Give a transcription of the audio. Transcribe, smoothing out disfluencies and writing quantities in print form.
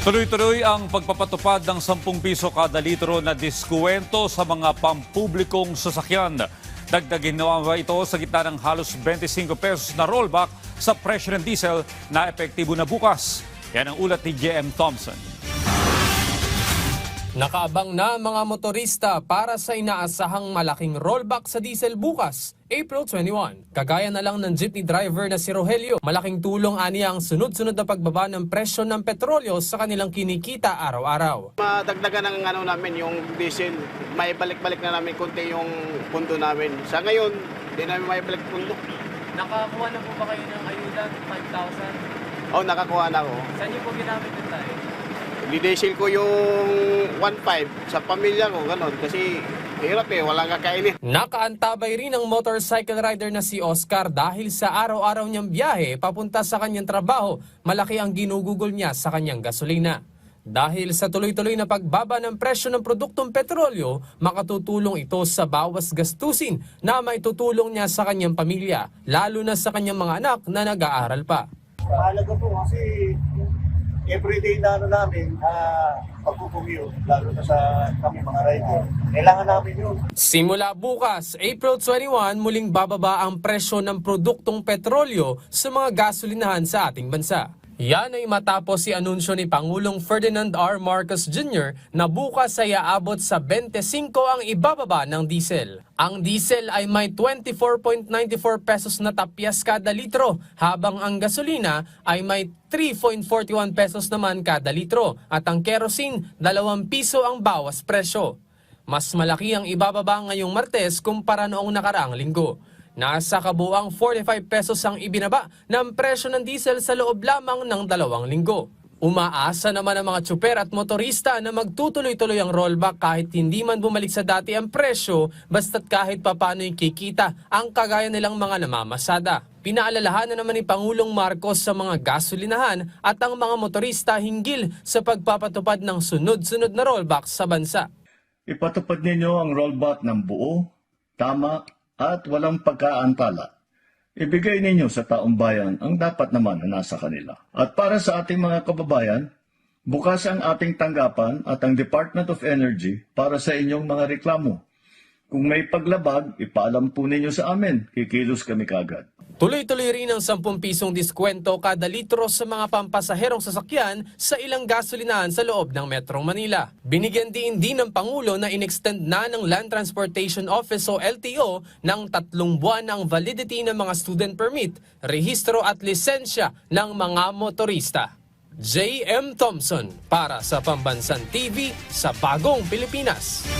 Tuloy-tuloy ang pagpapatupad ng 10 piso kada litro na diskwento sa mga pampublikong sasakyan. Dagdagin naman ito sa gitna ng halos 25 pesos na rollback sa presyo ng diesel na epektibo na bukas. Yan ang ulat ni J.M. Thompson. Nakaabang na mga motorista para sa inaasahang malaking rollback sa diesel bukas, April 21. Kagaya na lang ng jeepney driver na si Rogelio, malaking tulong aniya ang sunod-sunod na pagbaba ng presyo ng petrolyo sa kanilang kinikita araw-araw. Madagdagan ng namin yung diesel, may balik-balik na namin konti yung pundo namin. Sa ngayon, hindi namin may balik pundo. Nakakuha na po ba kayo ng ayuda, 5,000? Nakakuha na ako. Saan niyo po ginamit yun tayo? Didesel ko yung 1.5 sa pamilya ko, gano'n. Kasi hirap walang kakainin. Nakaantabay rin ang motorcycle rider na si Oscar dahil sa araw-araw niyang biyahe papunta sa kanyang trabaho, malaki ang ginugugol niya sa kanyang gasolina. Dahil sa tuloy-tuloy na pagbaba ng presyo ng produktong petrolyo, makatutulong ito sa bawas gastusin na may tutulong niya sa kanyang pamilya, lalo na sa kanyang mga anak na nag-aaral pa. Mahalaga po kasi everyday na namin pagpupumiyo, lalo na sa kami mga rider. Kailangan namin yun. Simula bukas, April 21, muling bababa ang presyo ng produktong petrolyo sa mga gasolinahan sa ating bansa. Yan ay matapos si anunsyo ni Pangulong Ferdinand R. Marcos Jr. na bukas ay aabot sa 25 ang ibababa ng diesel. Ang diesel ay may 24.94 pesos na tapyas kada litro, habang ang gasolina ay may 3.41 pesos naman kada litro at ang kerosene 2 piso ang bawas presyo. Mas malaki ang ibababa ngayong Martes kumpara noong nakaraang linggo. Nasa kabuang 45 pesos ang ibinaba ng presyo ng diesel sa loob lamang ng 2 linggo. Umaasa naman ang mga tsuper at motorista na magtutuloy-tuloy ang rollback kahit hindi man bumalik sa dati ang presyo, basta't kahit papano'y kikita ang kagaya nilang mga namamasada. Pinaalalahanan naman ni Pangulong Marcos sa mga gasolinahan at ang mga motorista hinggil sa pagpapatupad ng sunod-sunod na rollback sa bansa. Ipatupad ninyo ang rollback ng buo, tama, at walang pagkaantala. Ibigay ninyo sa taong bayan ang dapat naman na nasa kanila. At para sa ating mga kababayan, bukas ang ating tanggapan at ang Department of Energy para sa inyong mga reklamo. Kung may paglabag, ipaalam po ninyo sa amin. Kikilos kami kagad. Tuloy-tuloy rin ang 10 pisong diskwento kada litro sa mga pampasaherong sasakyan sa ilang gasolinahan sa loob ng Metro Manila. Binigyan din ng Pangulo na inextend na ng Land Transportation Office o LTO ng 3 buwan ang validity ng mga student permit, rehistro at lisensya ng mga motorista. J.M. Thompson para sa Pambansang TV sa Bagong Pilipinas.